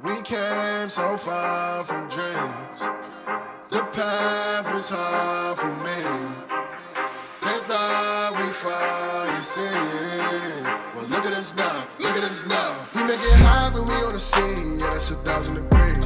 We came so far from dreams. The path was hard for me. They thought we fall, you see. Well, look at us now, look at us now. We make it hot when we on the scene. Yeah, that's 1,000 degrees.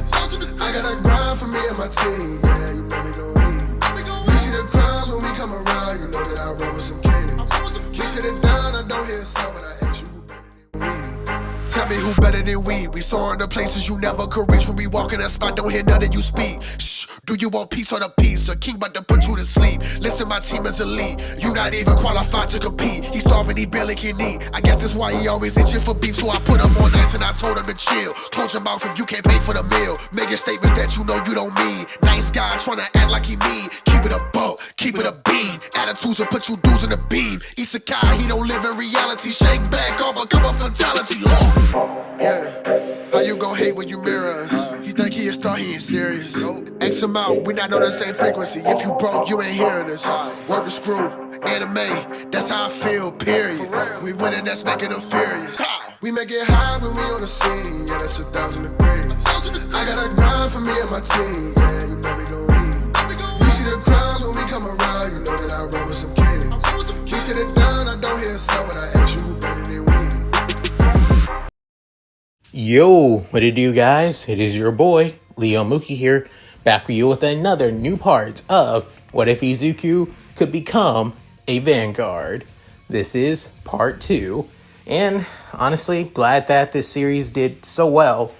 I got a grind for me and my team. Yeah, you know we gon' eat. You see the crowds when we come around. You know that I roll with some kings. We sit it down, I don't hear a sound, but I ask you who better than we. Tell me who better than we. We soaring to places you never could reach. When we walk in that spot, don't hear none of you speak. Shh, do you want peace or the peace? A king about to put you to sleep. Listen, my team is elite. You not even qualified to compete. He starving, he barely can eat. I guess that's why he always itching for beef. So I put him on ice and I told him to chill. Close your mouth if you can't pay for the meal. Making statements that you know you don't mean. Nice guy trying to act like he mean. Keep it a buck, keep it a bean. Attitudes will put you dudes in the beam. Izuku, he don't live in reality. Shake back, all become a fatality. Yeah, how you gon' hate when you mirror us? He think he a star, he ain't serious. X him out, we not on the same frequency. If you broke, you ain't hearing us. Work the screw, anime, that's how I feel, period. We winning, that's making them furious. We make it high when we on the scene, yeah, that's 1,000 degrees. I got a grind for me and my team, yeah, you know we gon' eat. You see the crowds when we come around, you know that I roll with some kings. We sit it down, I don't hear a sound, but I ask you who better than we. Yo, what it do, guys? It is your boy, Leo Mookie here, back with you with another new part of What If Izuku Could Become a Vanguard. This is part 2, and honestly, glad that this series did so well.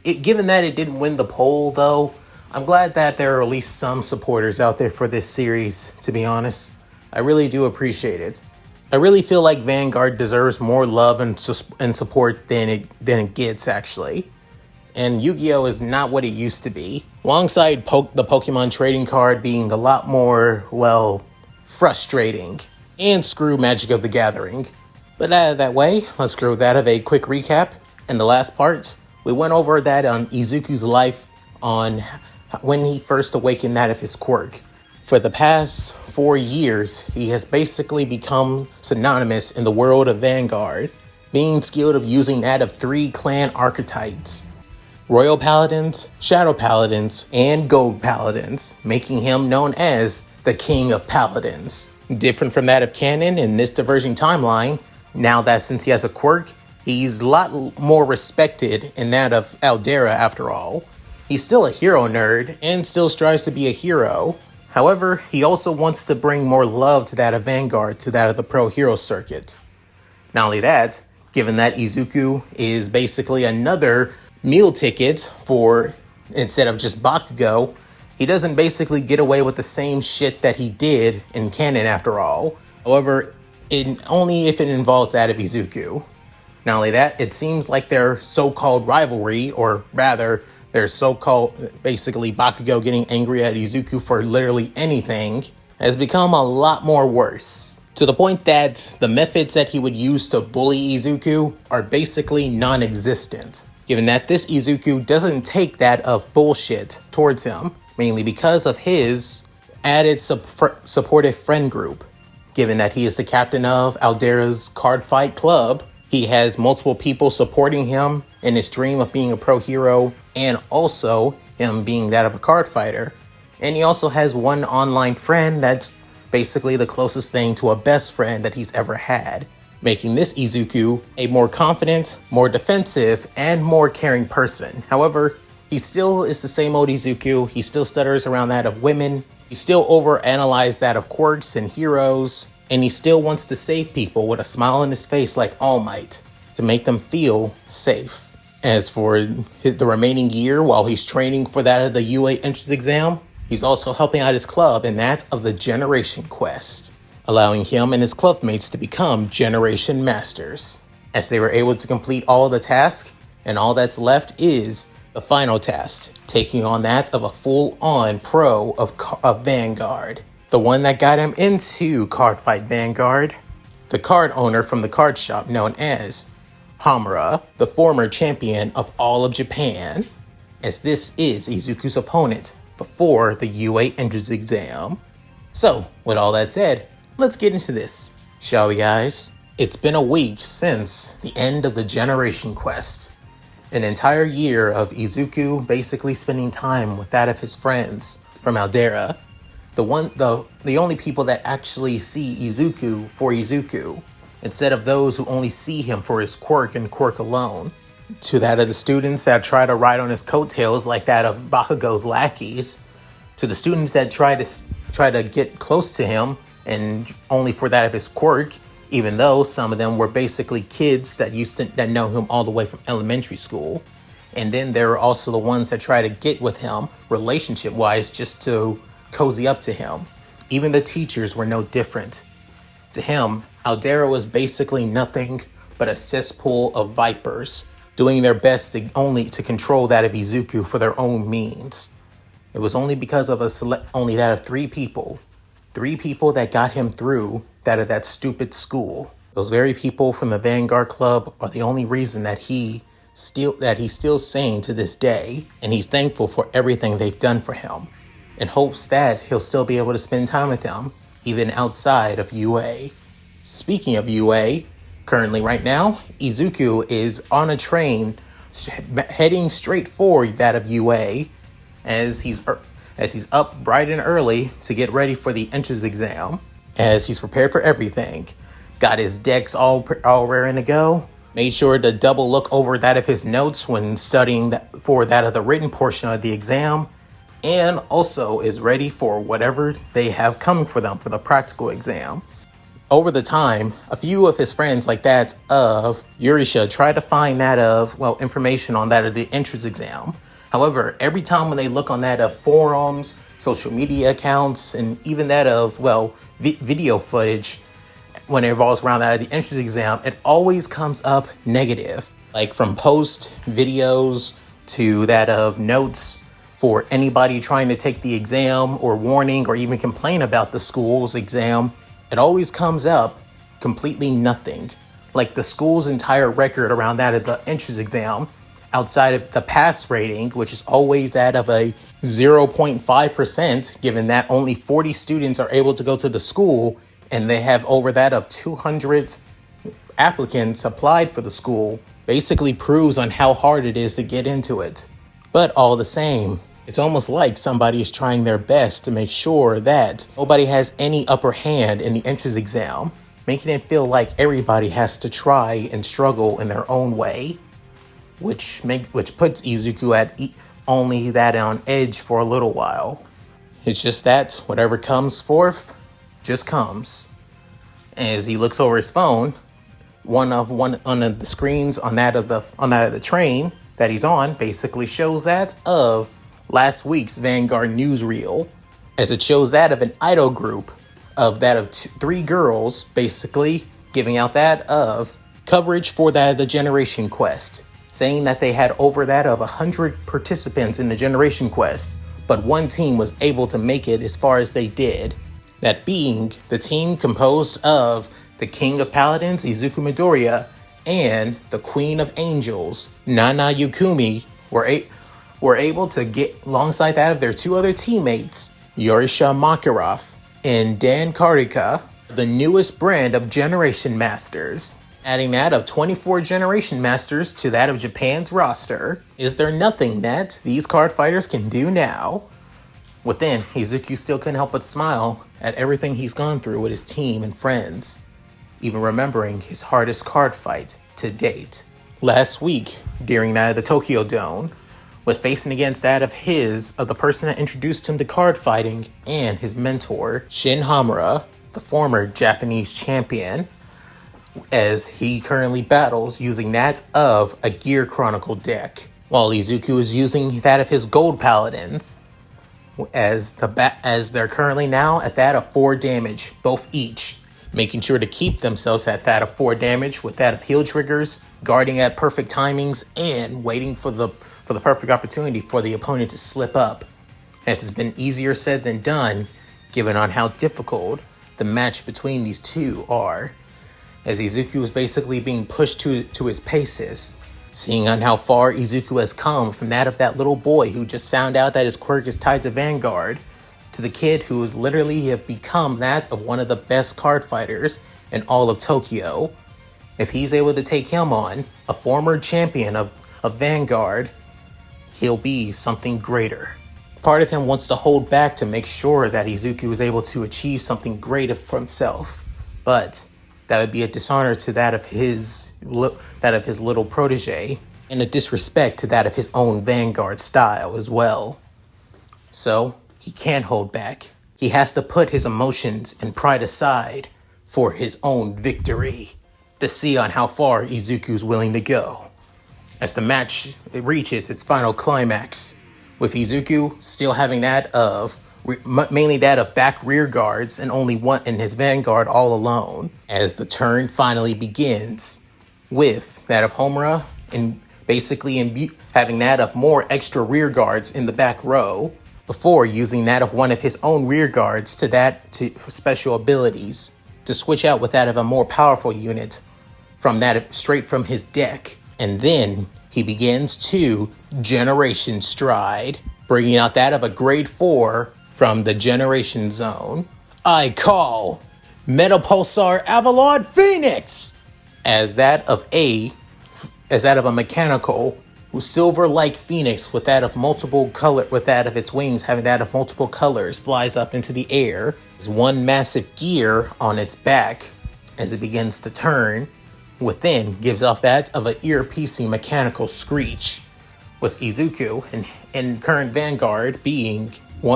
Given that it didn't win the poll, though, I'm glad that there are at least some supporters out there for this series, to be honest. I really do appreciate it. I really feel like Vanguard deserves more love and support than it gets, actually. And Yu-Gi-Oh! Is not what it used to be. Alongside the Pokemon trading card being a lot more, well, frustrating. And screw Magic of the Gathering. But out of that way, let's go that of a quick recap. In the last part, we went over that on Izuku's life on when he first awakened out of his quirk. For the past 4 years, he has basically become synonymous in the world of Vanguard, being skilled of using that of 3 clan archetypes: Royal Paladins, Shadow Paladins, and Gold Paladins, making him known as the King of Paladins. Different from that of canon in this diverging timeline, now that since he has a quirk, he's a lot more respected in that of Aldera after all. He's still a hero nerd, and still strives to be a hero. However, he also wants to bring more love to that of Vanguard, to that of the pro hero circuit. Not only that, given that Izuku is basically another meal ticket for, instead of just Bakugo, he doesn't basically get away with the same shit that he did in canon after all. However, only if it involves that of Izuku. Not only that, it seems like their so-called rivalry, or rather, their so-called, basically, Bakugo getting angry at Izuku for literally anything, has become a lot more worse. To the point that the methods that he would use to bully Izuku are basically non-existent. Given that this Izuku doesn't take that of bullshit towards him, mainly because of his added supportive friend group. Given that he is the captain of Aldera's Cardfight Club, he has multiple people supporting him in his dream of being a pro hero, and also him being that of a card fighter. And he also has one online friend that's basically the closest thing to a best friend that he's ever had, making this Izuku a more confident, more defensive, and more caring person. However, he still is the same old Izuku. He still stutters around that of women. He still overanalyzes that of quirks and heroes. And he still wants to save people with a smile on his face like All Might, to make them feel safe. As for the remaining year while he's training for that of the UA entrance exam, he's also helping out his club in that of the Generation Quest, allowing him and his club mates to become Generation Masters. As they were able to complete all of the tasks, and all that's left is the final task, taking on that of a full-on pro of Vanguard. The one that got him into Cardfight Vanguard, the card owner from the card shop known as Hamura, the former champion of all of Japan, as this is Izuku's opponent before the UA entrance exam. So, with all that said, let's get into this, shall we, guys? It's been a week since the end of the Generation Quest, An entire year of Izuku basically spending time with that of his friends from Aldera. The only people that actually see Izuku for Izuku, instead of those who only see him for his quirk and quirk alone. To that of the students that try to ride on his coattails like that of Bakugo's lackeys. To the students that try to get close to him and only for that of his quirk, even though some of them were basically kids that know him all the way from elementary school. And then there are also the ones that try to get with him relationship-wise just to cozy up to him. Even the teachers were no different. To him, Aldera was basically nothing but a cesspool of vipers, doing their best to control that of Izuku for their own means. It was only because of only that of three people that got him through that of that stupid school. Those very people from the Vanguard Club are the only reason that he's still sane to this day, and he's thankful for everything they've done for him, and hopes that he'll still be able to spend time with them, even outside of UA. Speaking of UA, currently right now, Izuku is on a train heading straight for that of UA as he's up bright and early to get ready for the entrance exam. As he's prepared for everything, got his decks all raring to go, made sure to double look over that of his notes when studying for that of the written portion of the exam, and also is ready for whatever they have coming for them for the practical exam. Over the time, a few of his friends like that of Yurisha try to find information on that of the entrance exam. However, every time when they look on that of forums, social media accounts, and even that of, video footage, when it revolves around that of the entrance exam, it always comes up negative. Like from post videos to that of notes for anybody trying to take the exam or warning or even complain about the school's exam, it always comes up completely nothing. Like the school's entire record around that of the entrance exam, outside of the pass rating, which is always that of a 0.5%, given that only 40 students are able to go to the school, and they have over that of 200 applicants applied for the school, basically proves on how hard it is to get into it. But all the same, it's almost like somebody is trying their best to make sure that nobody has any upper hand in the entrance exam, making it feel like everybody has to try and struggle in their own way, which puts Izuku at only that on edge for a little while. It's just that whatever comes forth just comes. As he looks over his phone, one of the screens on that of the train that he's on basically shows that of last week's Vanguard newsreel, as it shows that of an idol group of that of three girls basically giving out that of coverage for that of the Generation Quest, saying that they had over that of 100 participants in the Generation Quest, but one team was able to make it as far as they did. That being the team composed of the King of Paladins, Izuku Midoriya, and the Queen of Angels, Nana Yukumi, were able to get alongside that of their two other teammates, Yorisha Makarov and Dan Karika, the newest brand of Generation Masters. Adding that of 24 Generation Masters to that of Japan's roster, is there nothing that these card fighters can do now? Within, Izuku still couldn't help but smile at everything he's gone through with his team and friends, even remembering his hardest card fight to date. Last week, during that of the Tokyo Dome, with facing against that of the person that introduced him to card fighting and his mentor, Shin Hamura, the former Japanese champion, as he currently battles using that of a Gear Chronicle deck, while Izuku is using that of his Gold Paladins, as they're currently now at that of 4 damage, both each, making sure to keep themselves at that of 4 damage with that of heal triggers, guarding at perfect timings, and waiting for the perfect opportunity for the opponent to slip up, as it's been easier said than done, given on how difficult the match between these two are, as Izuku is basically being pushed to his paces, seeing on how far Izuku has come from that of that little boy who just found out that his quirk is tied to Vanguard, to the kid who has literally have become that of one of the best card fighters in all of Tokyo. If he's able to take him on, a former champion of a Vanguard, he'll be something greater. Part of him wants to hold back to make sure that Izuku is able to achieve something greater for himself, but that would be a dishonor to that of his little protege, and a disrespect to that of his own Vanguard style as well. So he can't hold back. He has to put his emotions and pride aside for his own victory, to see on how far Izuku's willing to go. As the match reaches its final climax, with Izuku still having that of mainly that of back rear guards and only one in his Vanguard all alone, as the turn finally begins with that of Homura and basically having that of more extra rear guards in the back row before using that of one of his own rear guards for special abilities to switch out with that of a more powerful unit from that straight from his deck. And then he begins to Generation Stride, bringing out that of a grade 4 from the Generation Zone. I call Metal Pulsar Avalon Phoenix as that of a mechanical silver-like phoenix with that of its wings having that of multiple colors flies up into the air. There's one massive gear on its back as it begins to turn. Within gives off that of an ear-piercing mechanical screech, with Izuku and current Vanguard being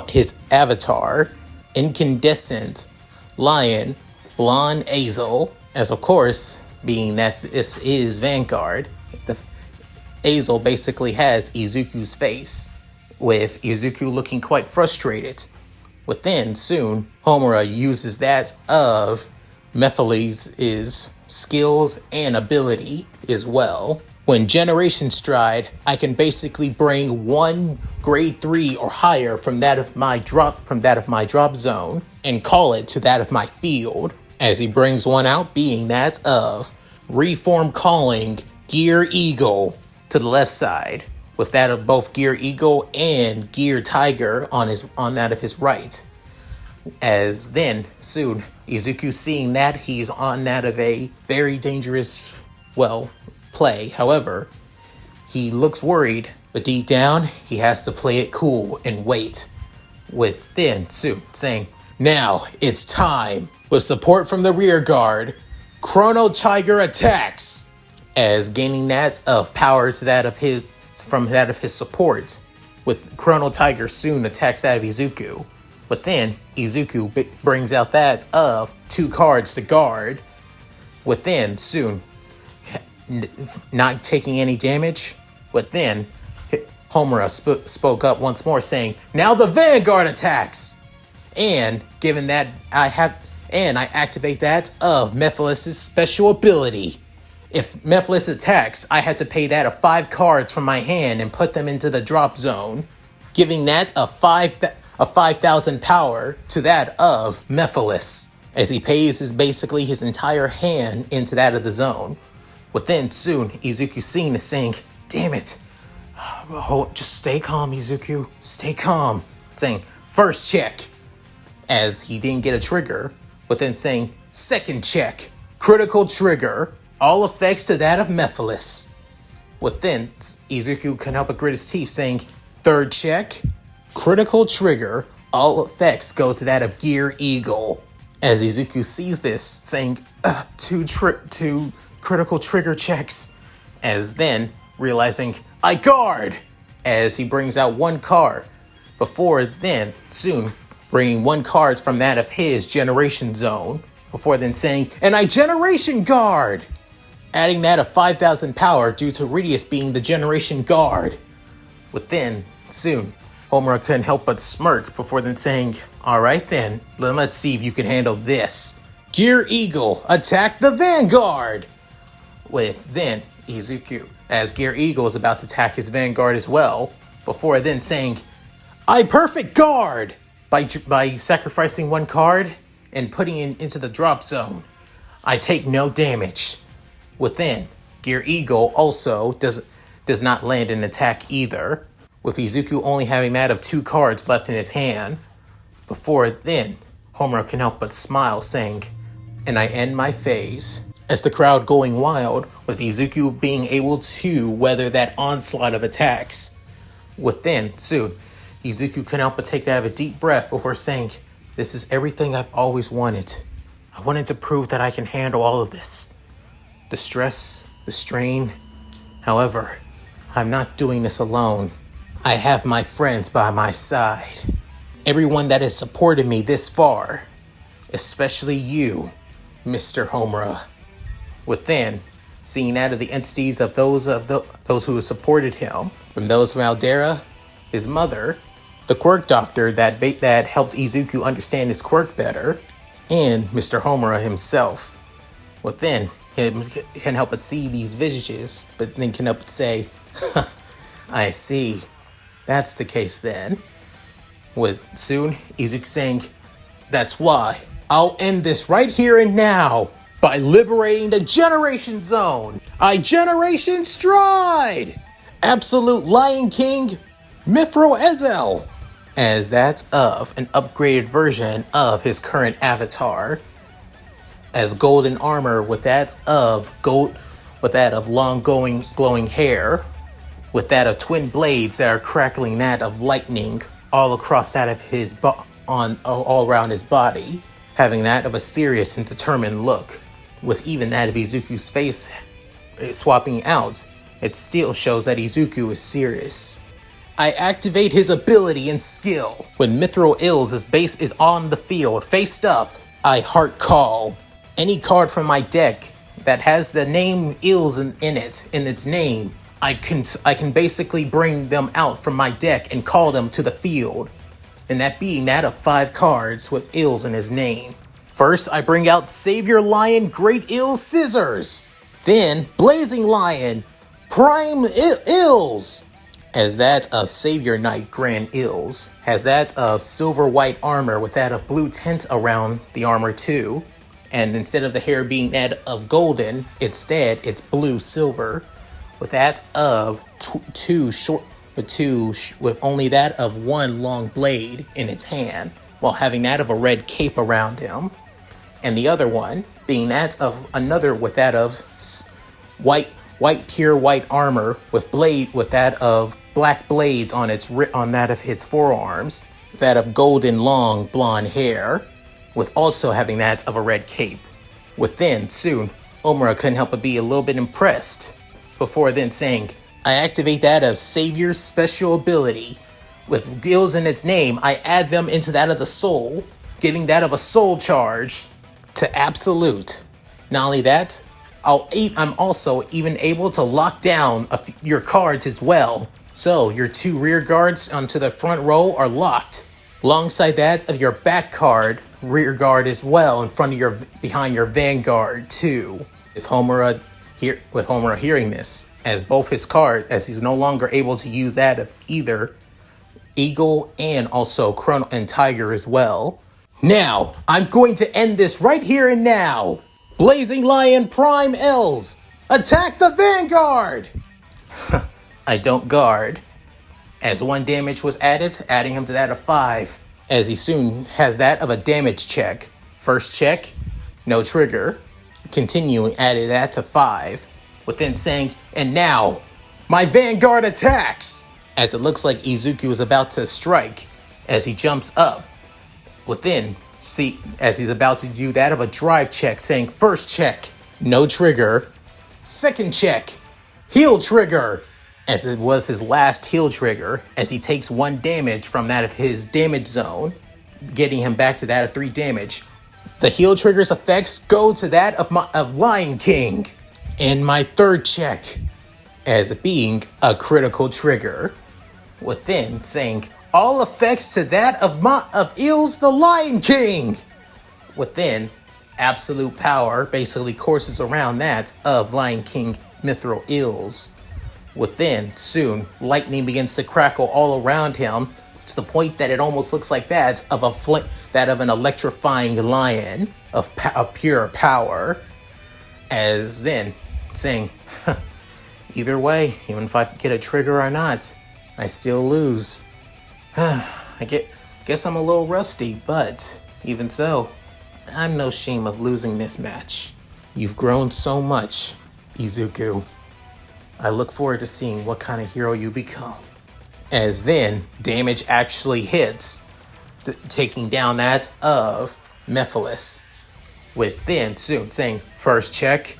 his avatar, Incandescent Lion Blonde Azel, as of course, being that this is Vanguard, the Azel basically has Izuku's face, with Izuku looking quite frustrated. Within, soon, Homura uses that of Mephiles' skills and ability as well. When Generation Stride, I can basically bring one grade 3 or higher from that of my drop zone and call it to that of my field, as he brings one out being that of Reform Calling Gear Eagle to the left side, with that of both Gear Eagle and Gear Tiger on that of his right. As then, soon, Izuku seeing that he's on that of a very dangerous, play. However, he looks worried, but deep down, he has to play it cool and wait. With then, soon, saying, now it's time. With support from the rear guard, Chrono Tiger attacks. As gaining that of power to that of his support, with Chrono Tiger soon attacks that of Izuku. But then Izuku brings out that of 2 cards to guard. Within soon, not taking any damage. But then Homura spoke up once more, saying, "Now the Vanguard attacks." And given that I activate that of Mephiles' special ability. If Mephiles attacks, I had to pay that of 5 cards from my hand and put them into the drop zone, giving that a 5,000 power to that of Mephiles, as he pays his entire hand into that of the zone. Within soon, Izuku seeing this saying, "Damn it, just stay calm, Izuku, stay calm," saying, "First check," as he didn't get a trigger. Within saying, "Second check, critical trigger, all effects to that of Mephiles." Within, Izuku couldn't help but grit his teeth, saying, "Third check, critical trigger, all effects go to that of Gear Eagle." As Izuku sees this, saying, two critical trigger checks, as then realizing, "I guard," as he brings out 1 card, before then, soon, bringing 1 card from that of his Generation Zone, before then saying, "And I Generation Guard," adding that of 5,000 power due to Ridius being the Generation Guard. Within, soon, Homura couldn't help but smirk before then saying, "Alright then, let's see if you can handle this. Gear Eagle, attack the Vanguard!" With then, Izuku, as Gear Eagle is about to attack his Vanguard as well, before then saying, "I perfect guard!" By sacrificing 1 card and putting it into the drop zone. I take no damage. Within, Gear Eagle also does not land an attack either, with Izuku only having that of 2 cards left in his hand. Before then, Homura can help but smile, saying, "And I end my phase." as the crowd going wild, with Izuku being able to weather that onslaught of attacks. Within, soon, Izuku couldn't help but take that of a deep breath before saying, "This is everything I've always wanted. I wanted to prove that I can handle all of this. The stress, the strain. However, I'm not doing this alone. I have my friends by my side. Everyone that has supported me this far. Especially you, Mr. Homura." Within, seeing that of the entities of those who have supported him, from those from Aldera, his mother, the quirk doctor that helped Izuku understand his quirk better, and Mr. Homura himself. Within, him can help but see these visages, but then can help but say, "I see. That's the case then." With soon, Izuku saying, "That's why I'll end this right here and now by liberating the Generation Zone. I Generation Stride! Absolute Lion King Mithro Ezel." As that's of an upgraded version of his current avatar, as golden armor with that of long glowing hair, with that of twin blades that are crackling that of lightning all across that of his all around his body, having that of a serious and determined look, with even that of Izuku's face swapping out. It still shows that Izuku is serious. I activate his ability and skill. When Mithril Ills' base is on the field, faced up, I heart call. Any card from my deck that has the name Ills in its name, I can basically bring them out from my deck and call them to the field. And that being that of 5 cards with Ills in his name. First, I bring out Savior Lion Great Ill Scissors. Then, Blazing Lion Prime Ills. As that of Savior Knight Grand Ills, has that of silver white armor with that of blue tint around the armor too, and instead of the hair being that of golden, instead it's blue silver, with that of with only that of one long blade in its hand, while having that of a red cape around him, and the other one being that of another with that of pure white armor with that of black blades on that of its forearms, that of golden long blonde hair, with also having that of a red cape. Within, soon, Homura couldn't help but be a little bit impressed, before then saying, I activate that of Savior's special ability. With gills in its name, I add them into that of the soul, giving that of a soul charge to Absolute. Not only that, I'm also even able to lock down your cards as well. So your 2 rear guards onto the front row are locked. Alongside that of your back card, rear guard as well, behind your vanguard too. With Homura hearing this, as both his cards, as he's no longer able to use that of either Eagle and also Chrono and Tiger as well. Now, I'm going to end this right here and now. Blazing Lion Prime L's, attack the Vanguard! I don't guard, as 1 damage was added, adding him to that of 5, as he soon has that of a damage check. First check, no trigger. Continuing, added that to 5, within saying, and now, my Vanguard attacks! As it looks like Izuku is about to strike, as he jumps up. Within, as he's about to do that of a drive check, saying, first check, no trigger. Second check, heal trigger. As it was his last heal trigger, as he takes 1 damage from that of his damage zone, getting him back to that of 3 damage. The heal trigger's effects go to that of Lion King. And my third check, as it being a critical trigger. Within saying, all effects to that of Ills the Lion King. Within, absolute power basically courses around that of Lion King Mithril Ills. Within, soon, lightning begins to crackle all around him, to the point that it almost looks like that of an electrifying lion of pure power. As then, saying, either way, even if I get a trigger or not, I still lose. Guess I'm a little rusty, but even so, I'm no shame of losing this match. You've grown so much, Izuku. I look forward to seeing what kind of hero you become. As then, damage actually hits, taking down that of Mephiles. With then soon saying, first check,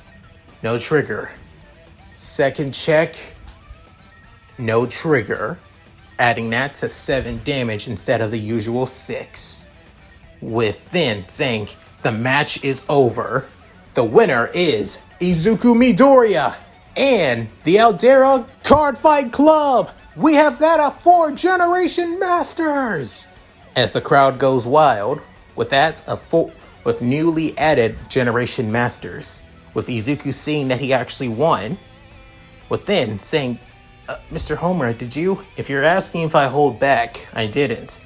no trigger. Second check, no trigger. Adding that to 7 damage instead of the usual 6. With then saying, the match is over. The winner is Izuku Midoriya and the Aldera Cardfight Club. We have that of 4 Generation Masters. As the crowd goes wild, with that of 4 with newly added Generation Masters, with Izuku seeing that he actually won, with then saying, Mr. Homer, did you? If you're asking if I hold back, I didn't.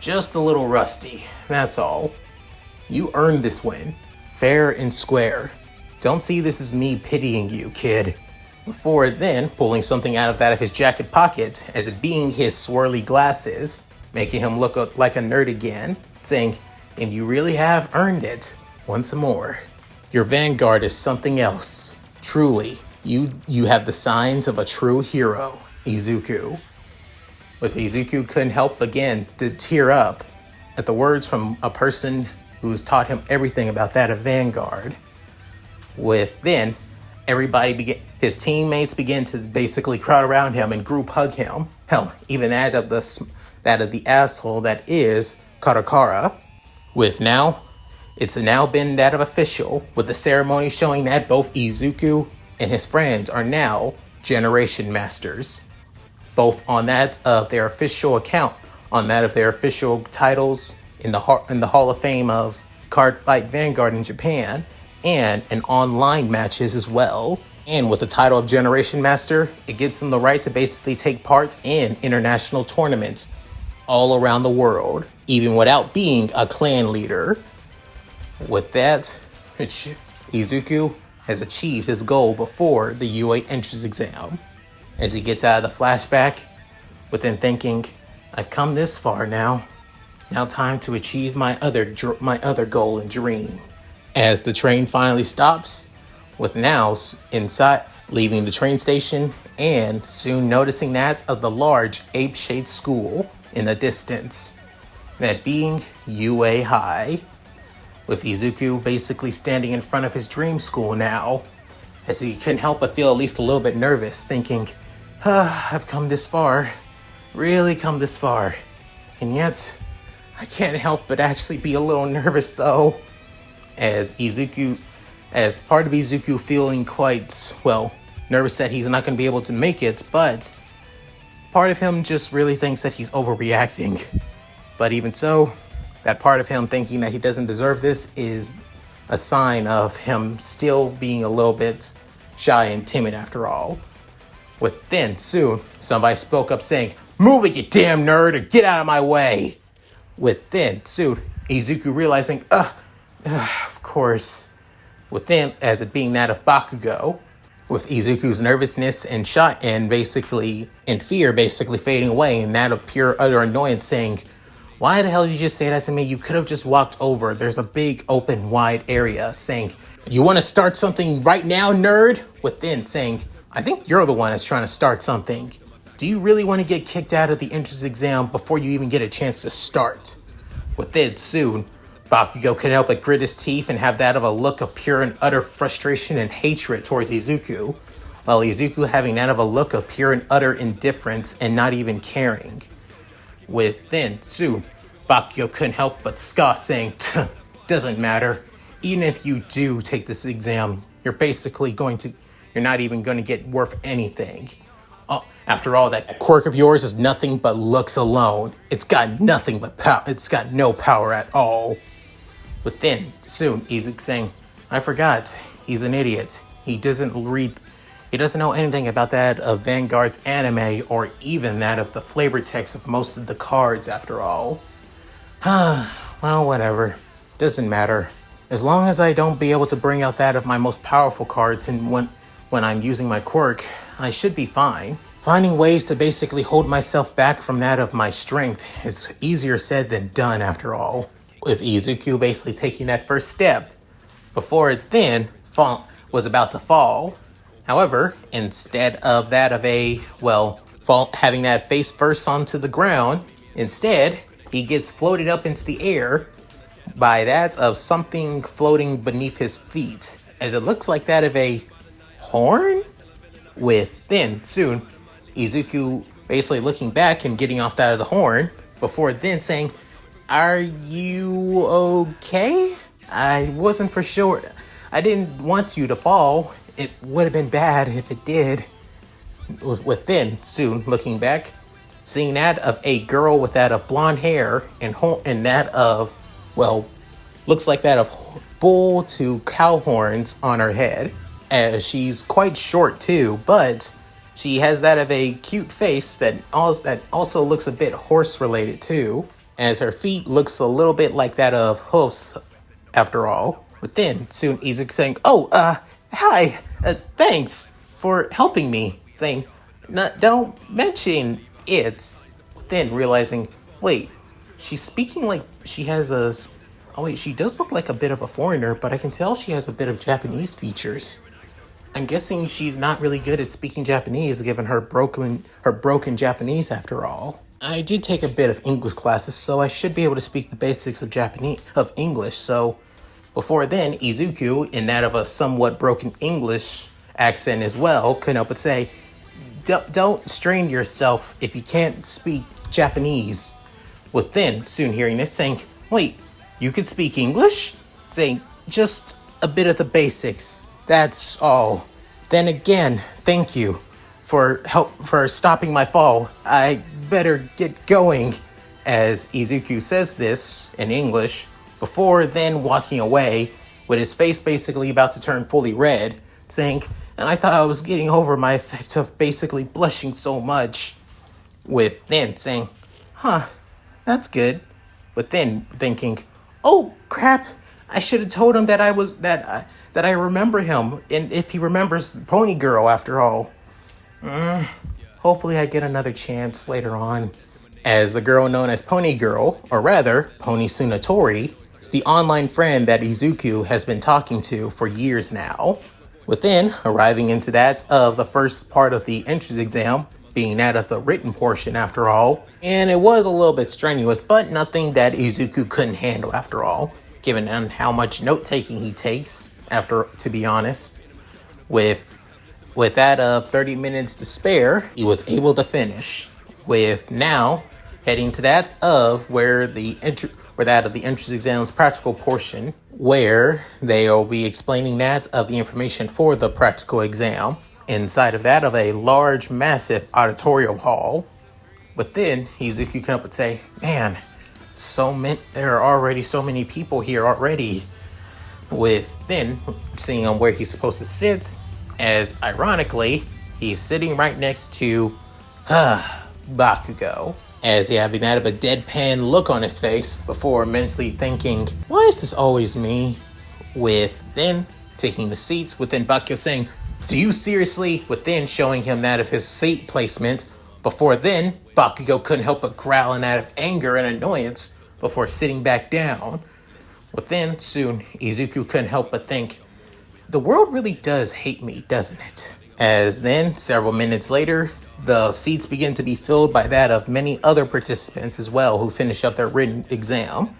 Just a little rusty, that's all. You earned this win, fair and square. Don't see this as me pitying you, kid. Before then, pulling something out of that of his jacket pocket, as it being his swirly glasses, making him look like a nerd again, saying, and you really have earned it, once more. Your Vanguard is something else, truly. You have the signs of a true hero, Izuku. With Izuku couldn't help again to tear up at the words from a person who's taught him everything about that of Vanguard. With then, his teammates began to basically crowd around him and group hug him. Hell, even that of the asshole that is Katakara. It's now been that of official, with the ceremony showing that both Izuku and his friends are now Generation Masters. Both on that of their official account, on that of their official titles in the Hall of Fame of Cardfight Vanguard in Japan, and in online matches as well. And with the title of Generation Master, it gives them the right to basically take part in international tournaments all around the world, even without being a clan leader. With that, Izuku has achieved his goal before the UA entrance exam. As he gets out of the flashback, within thinking, I've come this far now. Now time to achieve my other goal and dream. As the train finally stops, with now inside leaving the train station and soon noticing that of the large ape-shaped school in the distance, that being UA High, with Izuku basically standing in front of his dream school now, as he couldn't help but feel at least a little bit nervous, thinking, I've come this far, really come this far, and yet I can't help but actually be a little nervous though, as part of Izuku feeling quite, nervous that he's not going to be able to make it, but part of him just really thinks that he's overreacting. But even so, that part of him thinking that he doesn't deserve this is a sign of him still being a little bit shy and timid after all. Within soon, somebody spoke up saying, "Move it, you damn nerd, or get out of my way!" Within soon, Izuku realizing, of course. Within, as it being that of Bakugo, with Izuku's nervousness and shy and fear basically fading away, and that of pure utter annoyance saying, "Why the hell did you just say that to me? You could have just walked over. There's a big open wide area," saying, "You want to start something right now, nerd?" Within saying, "I think you're the one that's trying to start something. Do you really want to get kicked out of the entrance exam before you even get a chance to start?" Within soon, Bakugo couldn't help but grit his teeth and have that of a look of pure and utter frustration and hatred towards Izuku, while Izuku having that of a look of pure and utter indifference and not even caring. Within soon, Bakugo couldn't help but scoff, saying, "Doesn't matter. Even if you do take this exam, you're not even going to get worth anything. After all, that quirk of yours is nothing but looks alone. It's got nothing but power. It's got no power at all." But then, soon, Izuku saying, "I forgot. He's an idiot. He doesn't know anything about that of Vanguard's anime or even that of the flavor text of most of the cards after all." Well, whatever. Doesn't matter. As long as I don't be able to bring out that of my most powerful cards and when I'm using my quirk, I should be fine. Finding ways to basically hold myself back from that of my strength is easier said than done after all. With Izuku basically taking that first step, before it then was about to fall. However, instead of that of having that face first onto the ground, instead he gets floated up into the air by that of something floating beneath his feet, as it looks like that of a horn. With then soon Izuku basically looking back and getting off that of the horn, before then saying, "Are you okay? I wasn't for sure. I didn't want you to fall. It would have been bad if it did." With then soon looking back, seeing that of a girl with that of blonde hair and that of, looks like that of bull to cow horns on her head, as she's quite short too, but she has that of a cute face that also looks a bit horse related too, as her feet looks a little bit like that of hoofs after all. But then soon Izuku saying, "Hi, thanks for helping me," saying, "Don't mention it." Then realizing, wait, she's speaking like she has she does look like a bit of a foreigner, but I can tell she has a bit of Japanese features. I'm guessing she's not really good at speaking Japanese, given her broken Japanese after all. I did take a bit of English classes, so I should be able to speak the basics of English. So before then, Izuku, in that of a somewhat broken English accent as well, couldn't help but say, Don't strain yourself if you can't speak Japanese." With then soon hearing this saying, "Wait, you could speak English?" Saying, "Just a bit of the basics, that's all. Then again, thank you for stopping my fall. I better get going," as Izuku says this in English, before then walking away with his face basically about to turn fully red, saying, "And I thought I was getting over my effect of basically blushing so much." With then saying, "That's good." But then thinking, "Oh crap, I should have told him that I remember him, and if he remembers Pony Girl after all. Hopefully I get another chance later on." As the girl known as Pony Girl, or rather, Pony Tsunatori, is the online friend that Izuku has been talking to for years now. Within arriving into that of the first part of the entrance exam, being that of the written portion after all, and it was a little bit strenuous, but nothing that Izuku couldn't handle after all, given how much note-taking he takes, to be honest. With that of 30 minutes to spare, he was able to finish. With now heading to that of the entrance exam's practical portion, where they'll be explaining that of the information for the practical exam inside of that of a large, massive auditorium hall. But then Izuku come up and say, "Man, there are already so many people here already." With then seeing on where he's supposed to sit, as ironically he's sitting right next to Bakugo, as he having that of a deadpan look on his face before immensely thinking, "Why is this always me?" With then taking the seats, within Bakugo saying, "Do you seriously?" With then showing him that of his seat placement. Before then, Bakugo couldn't help but growling out of anger and annoyance before sitting back down. But then soon Izuku couldn't help but think, the world really does hate me, doesn't it? As then, several minutes later, the seats begin to be filled by that of many other participants as well who finish up their written exam.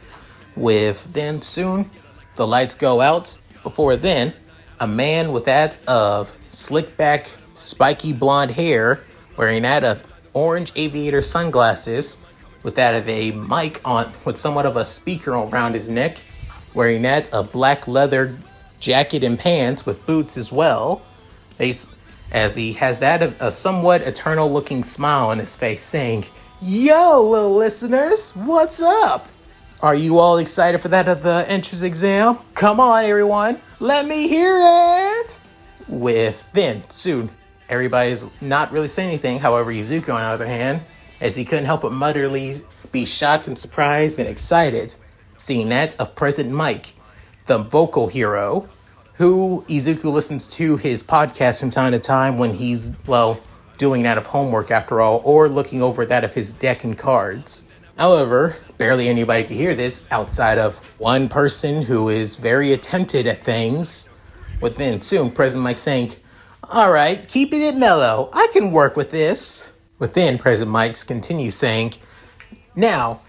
With then soon, the lights go out. Before then, a man with that of slick back, spiky blonde hair, wearing that of orange aviator sunglasses, with that of a mic on, with somewhat of a speaker around his neck, wearing that a black leather jacket and pants with boots as well, as he has that of a somewhat eternal looking smile on his face, saying, "Yo, little listeners, what's up? Are you all excited for that of the entrance exam? Come on, everyone, let me hear it." With then soon, everybody's not really saying anything. However, Izuku, on the other hand, as he couldn't help but mutterly be shocked and surprised and excited, seeing that of President Mike, the vocal hero, who Izuku listens to his podcast from time to time when he's, doing that of homework after all, or looking over that of his deck and cards. However, barely anybody could hear this outside of one person who is very attentive at things, With then soon President Mike saying, alright, keeping it mellow, I can work with this. With then President Mike continues saying, now,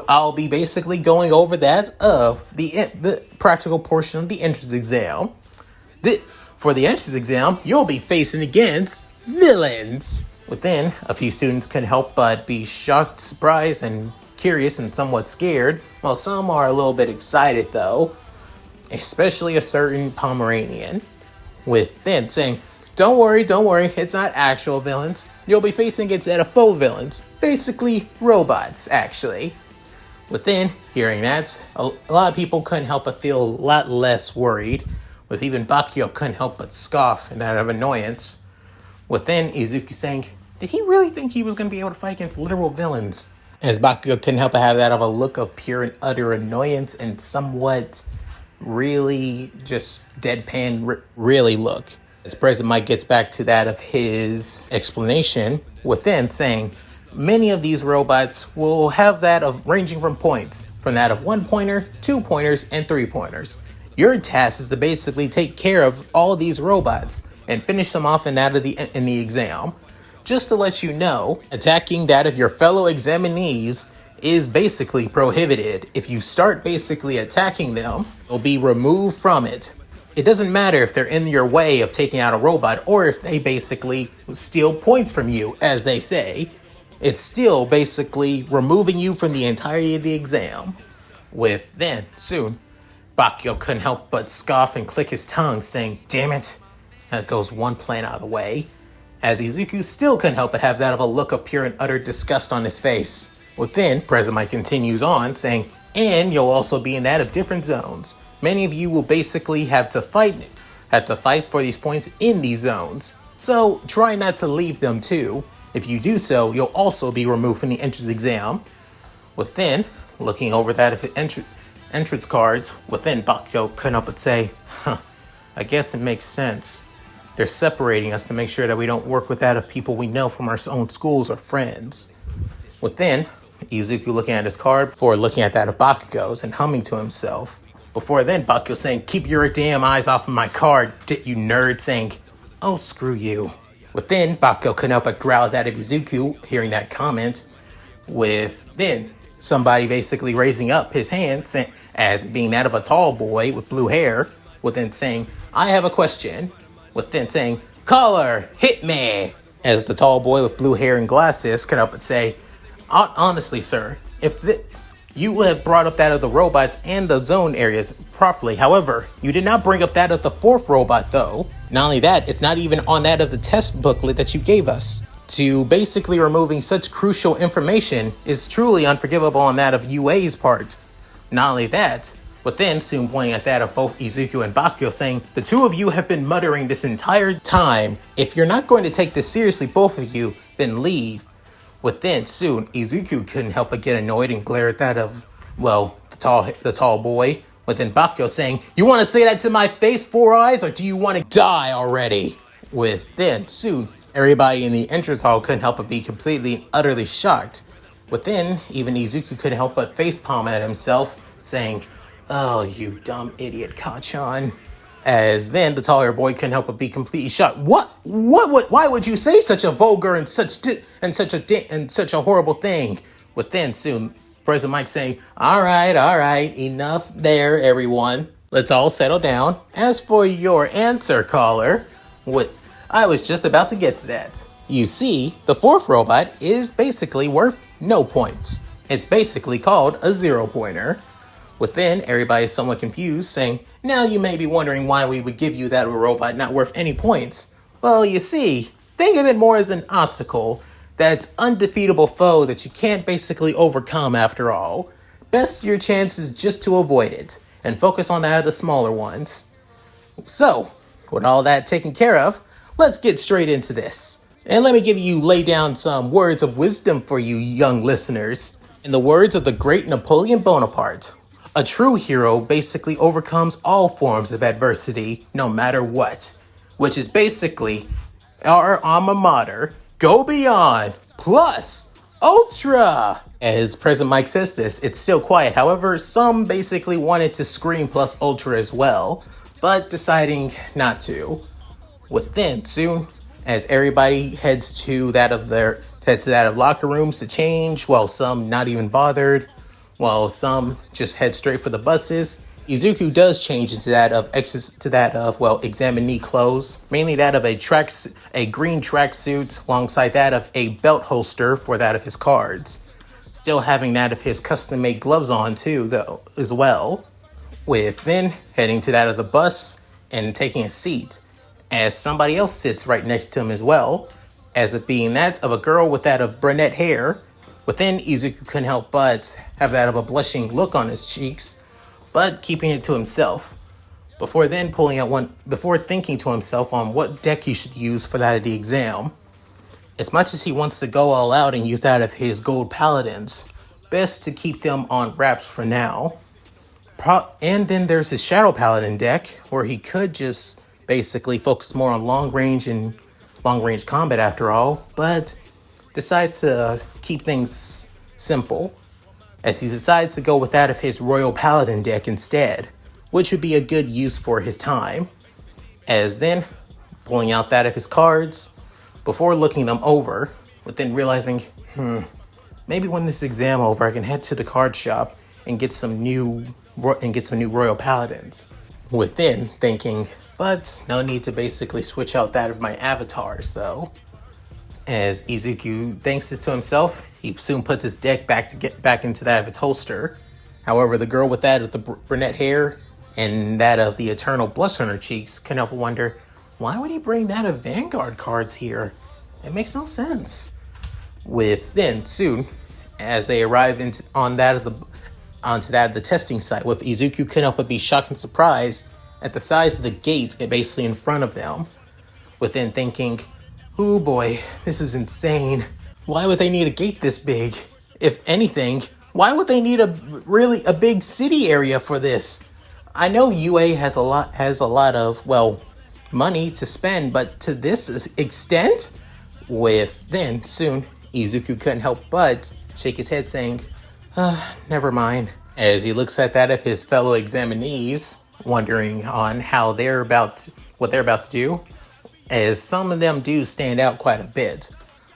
I'll be basically going over that of the practical portion of the entrance exam. For the entrance exam, you'll be facing against villains. Within, a few students can help but be shocked, surprised, and curious and somewhat scared, while some are a little bit excited though, especially a certain Pomeranian. With then saying, don't worry, it's not actual villains. You'll be facing against faux villains, basically robots, actually. Within hearing that, a lot of people couldn't help but feel a lot less worried, with even Bakio couldn't help but scoff in that of annoyance. Within Izuku saying, did he really think he was going to be able to fight against literal villains? As Bakio couldn't help but have that of a look of pure and utter annoyance and somewhat really just deadpan really look. As President Mike gets back to that of his explanation, within saying, many of these robots will have that of ranging from points, from that of 1-pointer, 2-pointers, and 3-pointers. Your task is to basically take care of all of these robots and finish them off in the exam. Just to let you know, attacking that of your fellow examinees is basically prohibited. If you start basically attacking them, you'll be removed from it. It doesn't matter if they're in your way of taking out a robot or if they basically steal points from you, as they say. It's still basically removing you from the entirety of the exam. With then, soon, Bakio couldn't help but scoff and click his tongue, saying, damn it, that goes one plan out of the way. As Izuku still couldn't help but have that of a look of pure and utter disgust on his face. Within, President Mike continues on, saying, and you'll also be in that of different zones. Many of you will basically have to fight for these points in these zones. So try not to leave them too. If you do so, you'll also be removed from the entrance exam. Within, looking over that of entrance cards, within Bakio couldn't help but say, I guess it makes sense. They're separating us to make sure that we don't work with that of people we know from our own schools or friends. Within, Izuku looking at his card before looking at that of Bakugo's and humming to himself. Before then, Bakugo saying, keep your damn eyes off of my card, you nerd, saying, oh, screw you. Within, Bakugo couldn't help but growl at that of Izuku, hearing that comment. With then, somebody basically raising up his hand as being that of a tall boy with blue hair. Within saying, I have a question. Within saying, caller, hit me. As the tall boy with blue hair and glasses could help but say, honestly, sir, if you would have brought up that of the robots and the zone areas properly. However, you did not bring up that of the fourth robot, though. Not only that, it's not even on that of the test booklet that you gave us. To basically removing such crucial information is truly unforgivable on that of UA's part. Not only that, but then soon pointing at that of both Izuku and Bakio, saying, the two of you have been muttering this entire time. If you're not going to take this seriously, both of you, then leave. Within, soon, Izuku couldn't help but get annoyed and glare at that of, well, the tall boy. Within Bakio saying, you want to say that to my face, Four Eyes, or do you want to die already? Within, soon, everybody in the entrance hall couldn't help but be completely and utterly shocked. Within, even Izuku couldn't help but facepalm at himself, saying, oh, you dumb idiot, Kachan. As then, the taller boy couldn't help but be completely shocked. Why would you say such a vulgar and such a horrible thing? Within, soon, President Mike saying, all right, enough there, everyone. Let's all settle down. As for your answer, caller, I was just about to get to that. You see, the fourth robot is basically worth no points. It's basically called a 0-pointer. Within, everybody is somewhat confused, saying, now you may be wondering why we would give you that robot not worth any points. Well, you see, think of it more as an obstacle that's undefeatable foe that you can't basically overcome after all. Best your chances just to avoid it, and focus on that of the smaller ones. So, with all that taken care of, let's get straight into this. And let me lay down some words of wisdom for you young listeners. In the words of the great Napoleon Bonaparte, a true hero basically overcomes all forms of adversity, no matter what. Which is basically our alma mater, Go Beyond, plus Ultra. As President Mike says this, it's still quiet. However, some basically wanted to scream plus Ultra as well. but deciding not to. Within soon, as everybody heads to that of locker rooms to change, while some not even bothered, while some just head straight for the buses. Izuku does change into that of examinee clothes, mainly that of a green tracksuit, alongside that of a belt holster for that of his cards. Still having that of his custom-made gloves on too, though, as well. With then heading to that of the bus and taking a seat, as somebody else sits right next to him as well, as it being that of a girl with that of brunette hair. Within, Izuku couldn't help but have that of a blushing look on his cheeks, but keeping it to himself. Before thinking to himself on what deck he should use for that of the exam. As much as he wants to go all out and use that of his gold paladins, best to keep them on wraps for now. And then there's his Shadow Paladin deck, where he could just basically focus more on long range combat after all, but decides to keep things simple, as he decides to go with that of his Royal Paladin deck instead, which would be a good use for his time. As then, pulling out that of his cards, before looking them over, but then realizing, maybe when this exam over, I can head to the card shop and get some new Royal Paladins. Within thinking, but no need to basically switch out that of my avatars though. As Izuku thinks this to himself, he soon puts his deck back into that of its holster. However, the girl with that of the brunette hair and that of the eternal blush on her cheeks can help wonder, why would he bring that of Vanguard cards here? It makes no sense. Within soon, as they arrive onto that of the testing site, with Izuku couldn't help but be shocked and surprised at the size of the gate basically in front of them. Within thinking, oh boy, this is insane. Why would they need a gate this big? If anything, why would they need a big city area for this? I know UA has a lot of money to spend, but to this extent? Then soon, Izuku couldn't help but shake his head saying, never mind. As he looks at that of his fellow examinees, wondering on what they're about to do, as some of them do stand out quite a bit.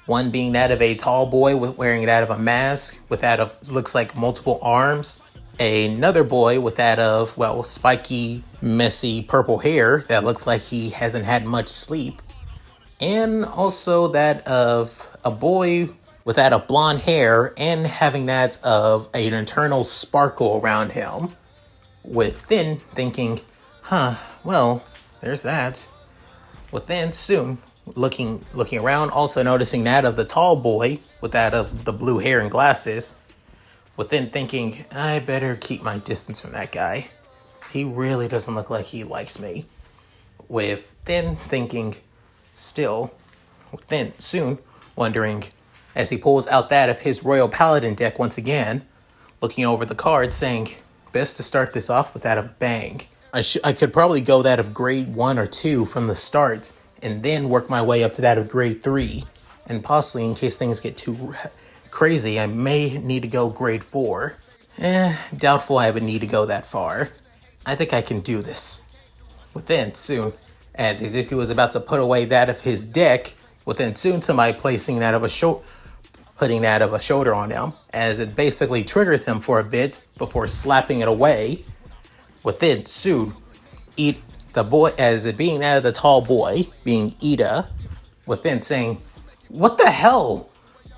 One being that of a tall boy wearing that of a mask with that of looks like multiple arms. Another boy with that of, spiky, messy purple hair that looks like he hasn't had much sleep. And also that of a boy with that of blonde hair and having that of an internal sparkle around him. Within thinking, there's that. Within soon, looking around, also noticing that of the tall boy with that of the blue hair and glasses. Within thinking, I better keep my distance from that guy. He really doesn't look like he likes me. Within thinking, still, within soon, wondering, as he pulls out that of his Royal Paladin deck once again, looking over the cards, saying, best to start this off with that of bang. I could probably go that of grade 1 or 2 from the start, and then work my way up to that of grade 3, and possibly, in case things get too crazy, I may need to go grade 4. Doubtful I would need to go that far. I think I can do this. Within soon, as Izuku was about to put away that of his deck, within soon to my placing that of putting that of a shoulder on him, as it basically triggers him for a bit before slapping it away. Within soon, the boy, as it being that of the tall boy, being Ida, within saying, what the hell?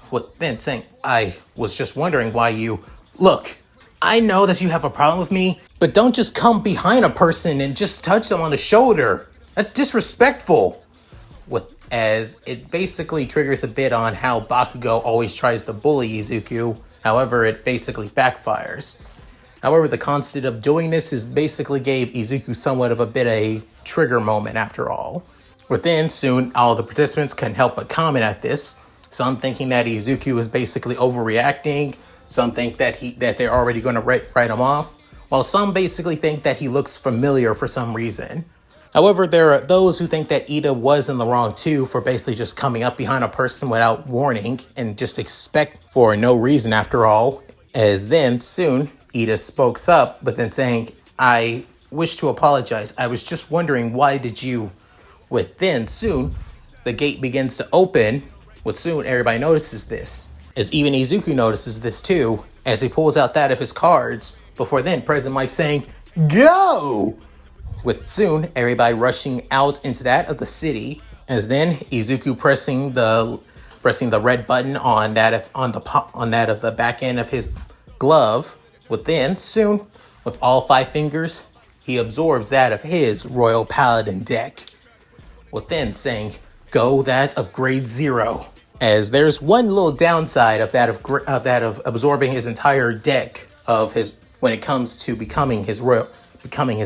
Within saying, I was just wondering why you... Look, I know that you have a problem with me, but don't just come behind a person and just touch them on the shoulder. That's disrespectful. As it basically triggers a bit on how Bakugo always tries to bully Izuku, however it basically backfires. However, the constant of doing this is basically gave Izuku somewhat of a trigger moment after all. Within soon, all the participants couldn't help but comment at this. Some thinking that Izuku is basically overreacting. Some think that they're already going to write him off. While some basically think that he looks familiar for some reason. However, there are those who think that Ida was in the wrong too for basically just coming up behind a person without warning and just expect for no reason after all. As then, soon, Ida spokes up, but then saying, I wish to apologize. I was just wondering, why did you... Within soon, the gate begins to open. With soon, everybody notices this. As even Izuku notices this too, as he pulls out that of his cards. Before then, President Mike saying, "Go!" With soon, everybody rushing out into that of the city. As then, Izuku pressing the red button on that of the back end of his glove. Within soon, with all 5 fingers, he absorbs that of his Royal Paladin deck. Within saying, "Go that of grade 0." As there's one little downside of that of absorbing his entire deck of his when it comes to becoming his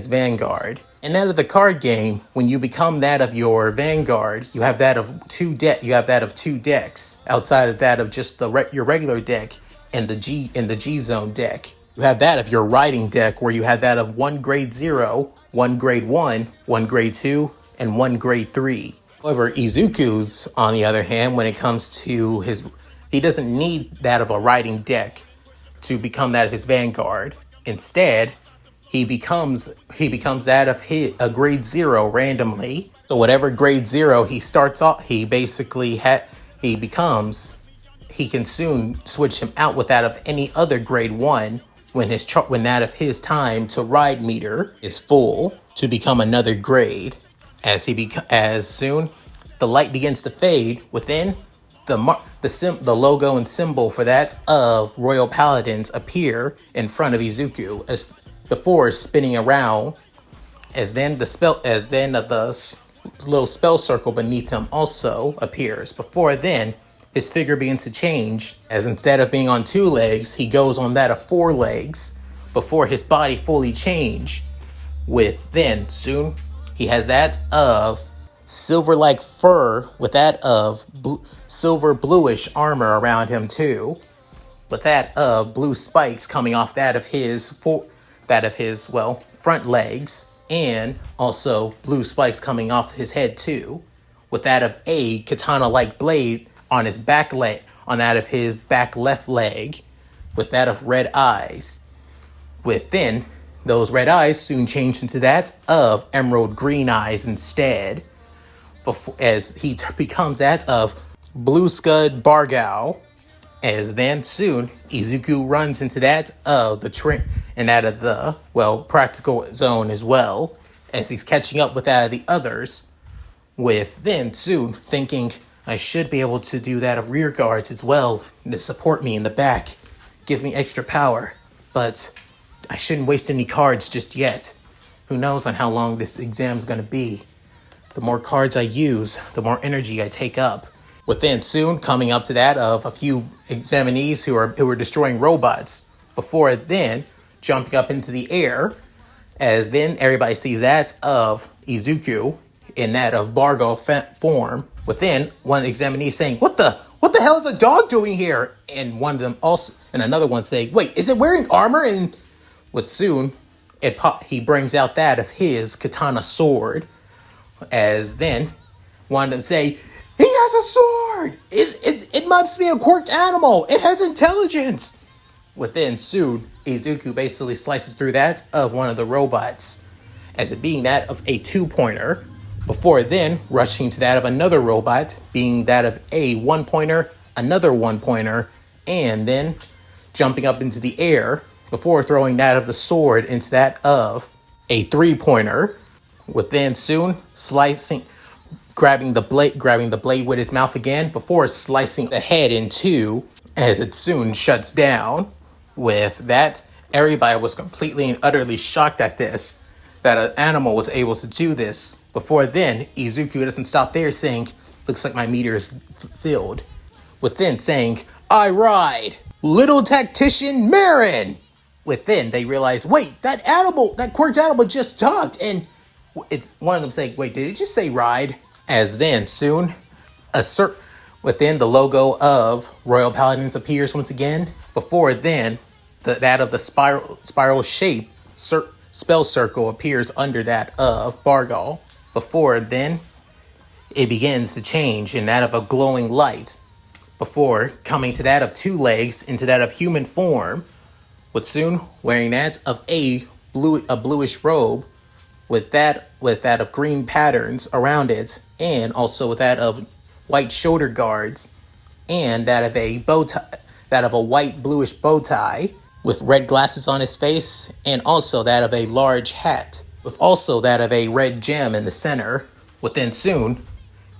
Vanguard. In that of the card game, when you become that of your Vanguard, you have that of two decks outside of that of just your regular deck and the G Zone deck. You have that of your riding deck where you have that of 1 grade 0, 1 grade 1, 1 grade 2, and 1 grade 3. However, Izuku's, on the other hand, when it comes to he doesn't need that of a riding deck to become that of his Vanguard. Instead, he becomes that of a grade 0 randomly. So whatever grade 0 he starts off, he can soon switch him out with that of any other grade 1 when that of his time to ride meter is full to become another grade. As soon the light begins to fade within the logo and symbol for that of Royal Paladins appear in front of Izuku as before spinning around. As then the little spell circle beneath him also appears. Before then, his figure begins to change, as instead of being on 2 legs, he goes on that of 4 legs before his body fully change. Soon he has that of silver-like fur with that of silver bluish armor around him too, with that of blue spikes coming off that of his front legs, and also blue spikes coming off his head too, with that of a katana-like blade on his back leg, on that of his back left leg, with that of red eyes. Within those red eyes soon change into that of emerald green eyes instead, as he becomes that of Blue Scud Bargao. As then soon Izuku runs into that of the practical zone as well, as he's catching up with that of the others. With then soon thinking, I should be able to do that of rear guards as well to support me in the back, give me extra power, but I shouldn't waste any cards just yet. Who knows on how long this exam is going to be. The more cards I use, the more energy I take up. Within soon coming up to that of a few examinees who are destroying robots. Before then jumping up into the air, as then everybody sees that of Izuku in that of Bargo form. Within one examinee saying, "What the hell is a dog doing here?" And one of them also, and another one saying, "Wait, is it wearing armor?" And with soon he brings out that of his katana sword. As then one of them say, "He has a sword! It must be a quirked animal! It has intelligence!" Within soon, Izuku basically slices through that of one of the robots, as it being that of a 2-pointer, before then rushing to that of another robot, being that of a 1-pointer, another 1-pointer, and then jumping up into the air, before throwing that of the sword into that of a 3-pointer. Within soon grabbing the blade with his mouth again before slicing the head in 2, as it soon shuts down. With that, everybody was completely and utterly shocked at this, that an animal was able to do this. Before then, Izuku doesn't stop there saying, "Looks like my meter is filled." Within saying, "I ride Little Tactician Marin." Within they realize, wait, that quirked animal just talked, and one of them saying, "Wait, did it just say ride?" As then soon within the logo of Royal Paladins appears once again. Before then, that of the spiral shape spell circle appears under that of Bargal. Before then, it begins to change in that of a glowing light, before coming to that of 2 legs into that of human form, with soon wearing that of a bluish robe with that of green patterns around it, and also with that of white shoulder guards, and that of a bow tie, that of a white bluish bow tie, with red glasses on his face, and also that of a large hat, with also that of a red gem in the center. Within soon,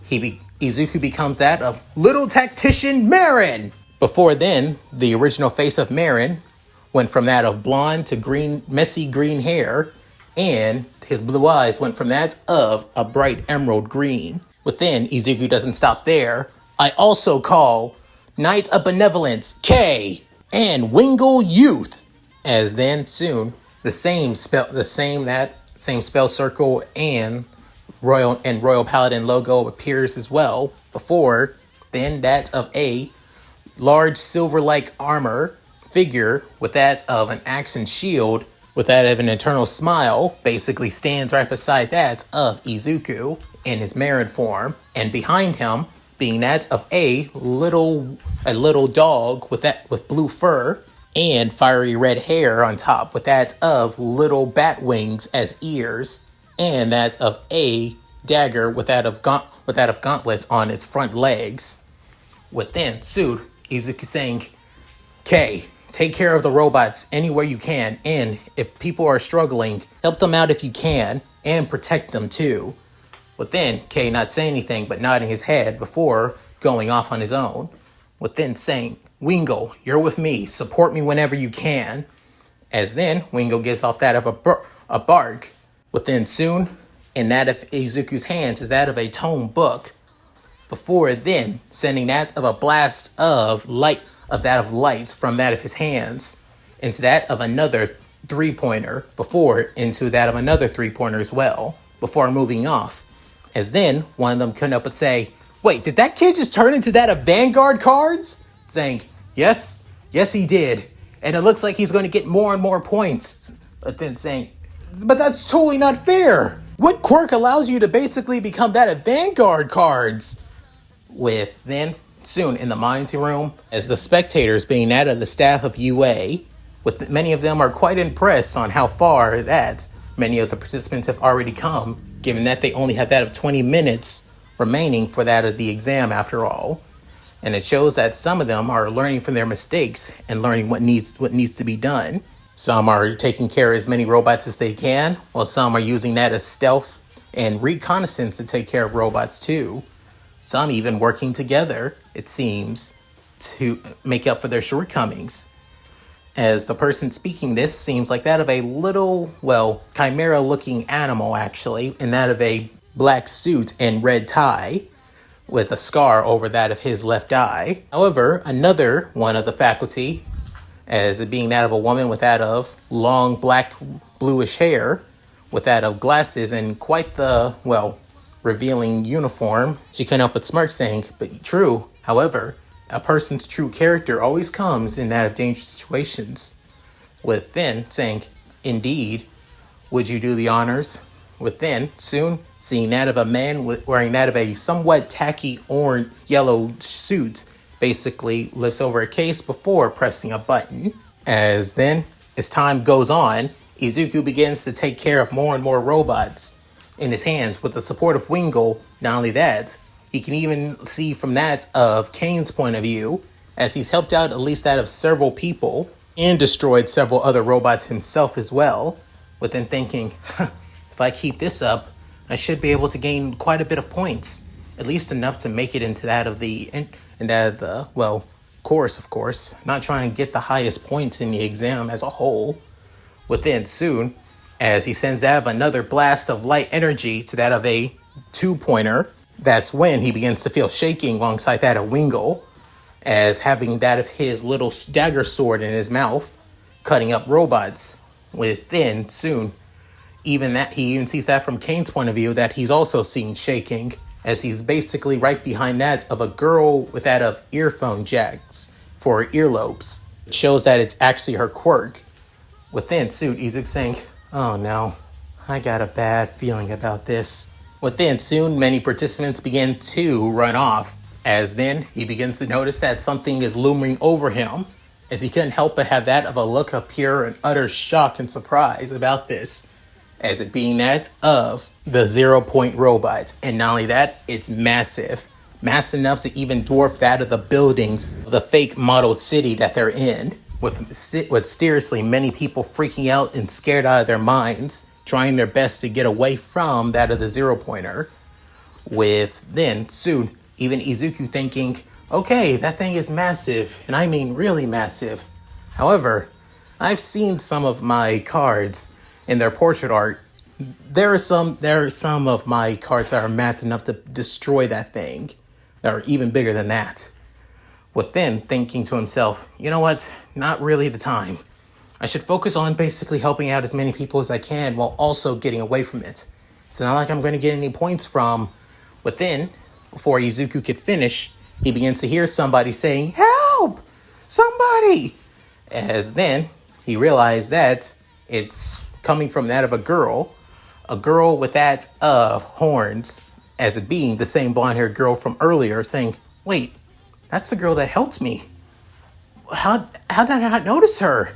Izuku becomes that of Little Tactician Marin. Before then, the original face of Marin went from that of blonde to green, messy green hair, and his blue eyes went from that of a bright emerald green. Within, Izuku doesn't stop there. I also call Knight of Benevolence, K, and Wingle Youth. As then soon, the same spell circle and Royal Paladin logo appears as well. Before then, that of a large silver-like armor figure with that of an axe and shield, with that of an eternal smile, basically stands right beside that of Izuku in his Marin form, and behind him being that of a little dog with blue fur and fiery red hair on top, with that of little bat wings as ears, and that of a dagger with that of gauntlets on its front legs. Within suit, Izuku saying, "K, take care of the robots anywhere you can, and if people are struggling, help them out if you can, and protect them too." Within, K not saying anything but nodding his head before going off on his own. Within saying, "Wingle, you're with me. Support me whenever you can." As then, Wingle gives off that of a bark. Within soon, in that of Izuku's hands is that of a tome book. Before then, sending that of a blast of light from that of his hands into that of another 3-pointer, before into that of another 3-pointer as well, before moving off. As then, one of them couldn't help but say, "Wait, did that kid just turn into that of Vanguard cards?" Saying, yes he did. And it looks like he's going to get more and more points. But then saying, "But that's totally not fair. What quirk allows you to basically become that of Vanguard cards?" With then, soon in the monitoring room, as the spectators being that of the staff of UA, with many of them are quite impressed on how far that many of the participants have already come, given that they only have that of 20 minutes remaining for that of the exam after all. And it shows that some of them are learning from their mistakes and learning what needs to be done. Some are taking care of as many robots as they can, while some are using that as stealth and reconnaissance to take care of robots too. Some even working together, it seems, to make up for their shortcomings. As the person speaking this seems like that of a little, chimera-looking animal actually, and that of a black suit and red tie, with a scar over that of his left eye. However, another one of the faculty, as it being that of a woman with that of long black bluish hair, with that of glasses and quite the, revealing uniform, she couldn't help but smirk saying, "But true, however, a person's true character always comes in that of dangerous situations." With then saying, "Indeed, would you do the honors?" With then, soon, seeing that of a man wearing that of a somewhat tacky orange yellow suit, basically lifts over a case before pressing a button. As then, as time goes on, Izuku begins to take care of more and more robots in his hands with the support of Wingle. Not only that, he can even see from that of Kane's point of view, as he's helped out at least that of several people and destroyed several other robots himself as well, within thinking, if I keep this up, I should be able to gain quite a bit of points, at least enough to make it into that of the course, of course, not trying to get the highest points in the exam as a whole. Within soon, as he sends out another blast of light energy to that of a 2-pointer, that's when he begins to feel shaking alongside that of Wingle, as having that of his little dagger sword in his mouth, cutting up robots. Within soon, he even sees that from Kane's point of view, that he's also seeing shaking, as he's basically right behind that of a girl with that of earphone jacks for her earlobes. It shows that it's actually her quirk. Within suit, Izuku saying, "Oh no, I got a bad feeling about this." Within soon, many participants begin to run off, as then he begins to notice that something is looming over him, as he couldn't help but have that of a look of pure and utter shock and surprise about this, as it being that of the 0 point robot. And not only that, it's massive. Massive enough to even dwarf that of the buildings, the fake modeled city that they're in. With seriously many people freaking out and scared out of their minds, trying their best to get away from that of the 0 pointer. With then soon even Izuku thinking, okay, that thing is massive, and I mean really massive. However, I've seen some of my cards in their portrait art. There are some of my cards that are massive enough to destroy that thing, that are even bigger than that. With then thinking to himself, you know what, not really the time. I should focus on basically helping out as many people as I can while also getting away from it. It's not like I'm going to get any points from within. Before Izuku could finish, he begins to hear somebody saying, help! Somebody! As then he realized that it's coming from that of a girl with that of horns, as it being the same blonde-haired girl from earlier, saying, wait, that's the girl that helped me. How did I not notice her?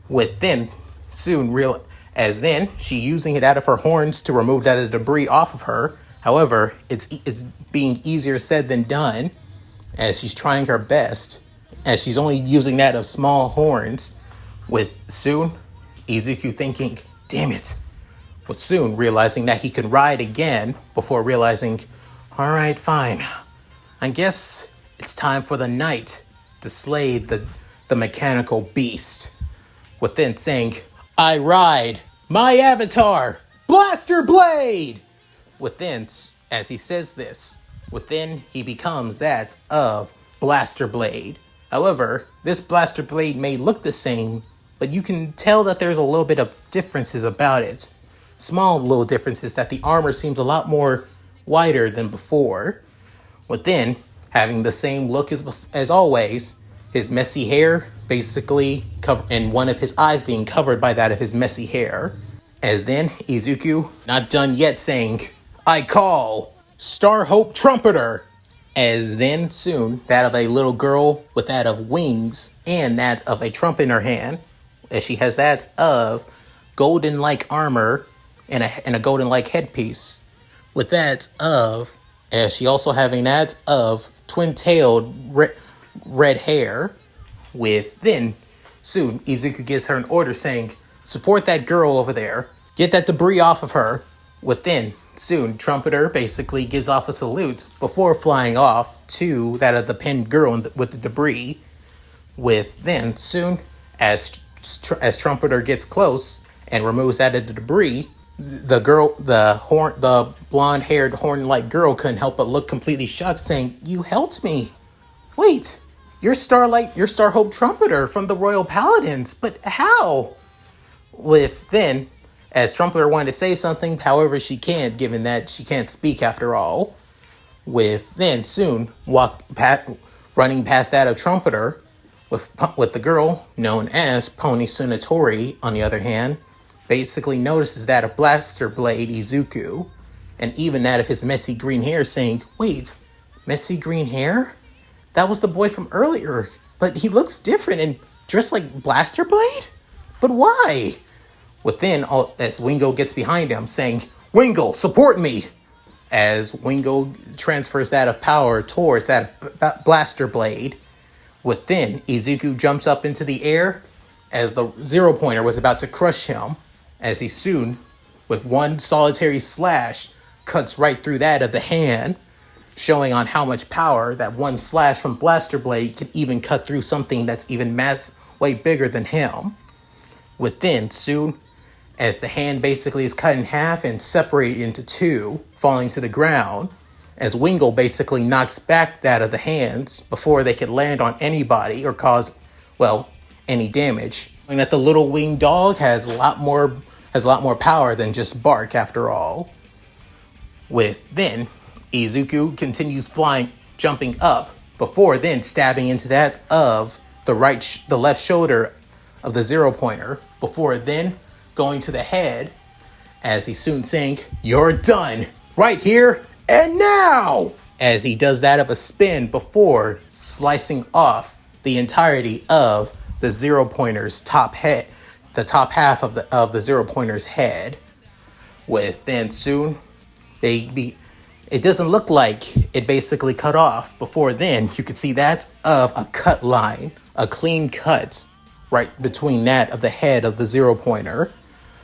With then soon real as then she using it out of her horns to remove that debris off of her. However, it's being easier said than done, as she's trying her best, as she's only using that of small horns. With soon Izuku thinking, damn it. With soon realizing that he can ride again, before realizing, all right, fine. I guess it's time for the knight to slay the mechanical beast. With then saying, I ride my avatar, Blaster Blade! Within, as he says this, within he becomes that of Blaster Blade. However, this Blaster Blade may look the same, but you can tell that there's a little bit of differences about it. Small little differences, that the armor seems a lot more wider than before. Within, having the same look as always, his messy hair basically and one of his eyes being covered by that of his messy hair. As then Izuku, not done yet, saying, I call Star Hope Trumpeter. As then soon that of a little girl with that of wings and that of a trumpet in her hand, as she has that of golden like armor and a golden like headpiece. With that of, as she also having that of twin-tailed red hair. With then soon Izuku gives her an order saying, support that girl over there, get that debris off of her. With then soon Trumpeter basically gives off a salute before flying off to that of the pinned girl with the debris. With then soon as Trumpeter gets close and removes that of the debris, the blonde-haired horn-like girl couldn't help but look completely shocked, saying, you helped me. Wait, you're Star Hope Trumpeter from the Royal Paladins, but how? With then, as Trumpeter wanted to say something, however she can't, given that she can't speak after all. With then soon running past that of Trumpeter, with the girl known as Pony Tsunatori, on the other hand, basically notices that of Blaster Blade Izuku, and even that of his messy green hair, saying, wait, messy green hair? That was the boy from earlier, but he looks different and dressed like Blaster Blade? But why? Within, as Wingo gets behind him, saying, Wingo, support me! As Wingo transfers that of power towards that of Blaster Blade. Within, Izuku jumps up into the air as the 0-pointer was about to crush him, as he soon, with one solitary slash, cuts right through that of the hand, showing on how much power that one slash from Blaster Blade can even cut through something that's even way bigger than him. Within, soon, as the hand basically is cut in half and separated into two, falling to the ground, as Wingle basically knocks back that of the hands before they could land on anybody or cause, well, any damage. And that the little winged dog has a lot more power than just bark after all. With then, Izuku continues jumping up, before then stabbing into that of the left shoulder of the 0-pointer, before then going to the head, as he's soon saying, you're done, right here and now! As he does that of a spin before slicing off the entirety of the 0-pointer's top head, the top half of the 0-pointer's head. With then soon, it doesn't look like it basically cut off. Before then, you could see that of a cut line, a clean cut right between that of the head of the 0-pointer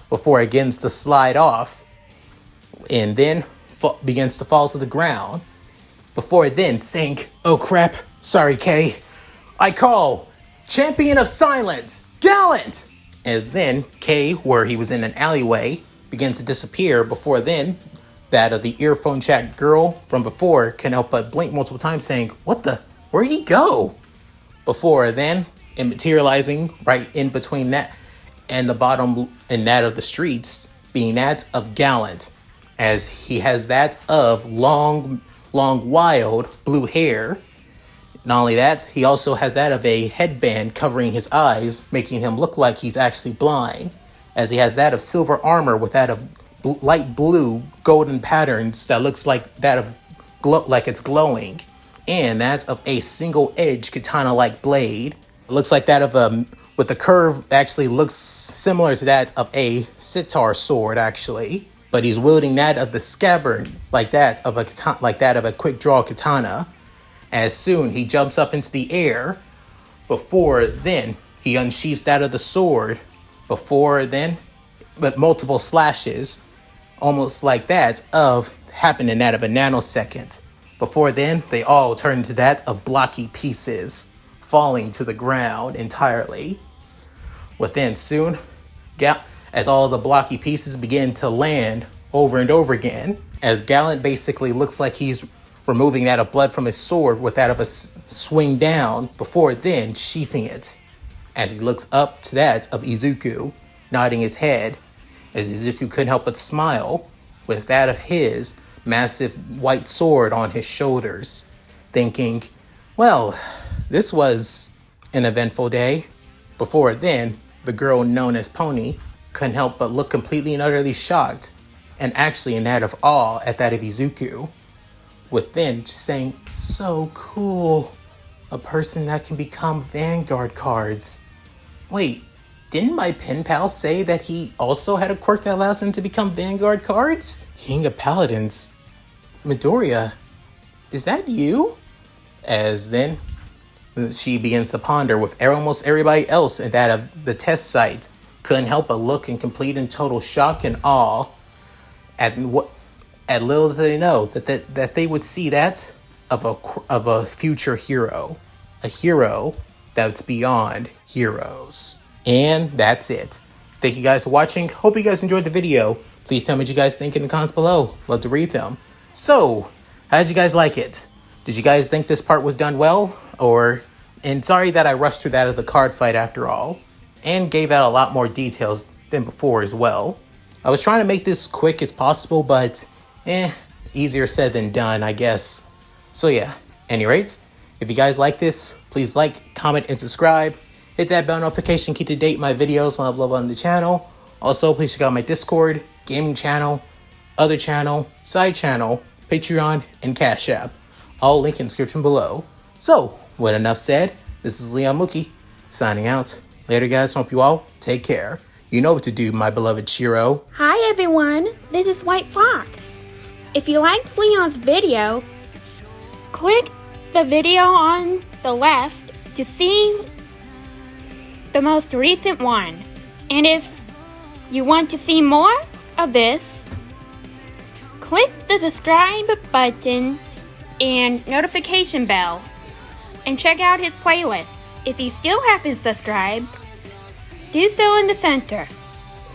before it begins to slide off and then begins to fall to the ground. Before it then sink. Oh crap, sorry Kay. I call Champion of Silence, Gallant! As then, Kay, where he was in an alleyway, begins to disappear. Before then, that of the earphone chat girl from before can help but blink multiple times saying, what the, where'd he go? Before then, and materializing right in between that and the bottom and that of the streets, being that of Gallant, as he has that of long, wild blue hair. Not only that, he also has that of a headband covering his eyes, making him look like he's actually blind, as he has that of silver armor with that of light blue golden patterns that looks like that of like it's glowing, and that of a single edge katana like blade. It looks like that of with the curve actually looks similar to that of a sitar sword actually, but he's wielding that of the scabbard like that of a quick draw katana. As soon he jumps up into the air, before then he unsheaths that of the sword. Before then, but multiple slashes, almost like that of happened in that of a nanosecond. Before then, they all turn into that of blocky pieces, falling to the ground entirely. Within soon, as all the blocky pieces begin to land over and over again, as Gallant basically looks like he's removing that of blood from his sword with that of a swing down, before then sheathing it, as he looks up to that of Izuku, nodding his head, as Izuku couldn't help but smile, with that of his massive white sword on his shoulders, thinking, well, this was an eventful day. Before then, the girl known as Pony couldn't help but look completely and utterly shocked, and actually in that of awe at that of Izuku, with then saying, so cool, a person that can become Vanguard cards. Wait, didn't my pen pal say that he also had a quirk that allows him to become Vanguard cards? King of Paladins, Midoriya, is that you? As then, she begins to ponder with almost everybody else at that of the test site. Couldn't help but look in complete and total shock and awe at little did they know that they would see that of a future hero, a hero that's beyond heroes. And that's it. Thank you guys for watching. Hope you guys enjoyed the video. Please tell me what you guys think in the comments below. Love to read them. So, how did you guys like it? Did you guys think this part was done well? And sorry that I rushed through that of the card fight after all, and gave out a lot more details than before as well. I was trying to make this quick as possible, but easier said than done, I guess. So yeah, any rates, if you guys like this, please like, comment, and subscribe. Hit that bell notification, keep to date my videos on upload on the channel. Also, please check out my Discord, gaming channel, other channel, side channel, Patreon, and Cash App. All linked in the description below. So, with enough said, this is Leon Mookie, signing out. Later guys, hope you all take care. You know what to do, my beloved Shiro. Hi everyone, this is White Fox. If you liked Leon's video, click the video on the left to see the most recent one. And if you want to see more of this, click the subscribe button and notification bell and check out his playlists. If you still haven't subscribed, do so in the center.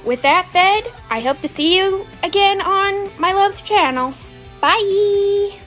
With that said, I hope to see you again on my love's channel. Bye!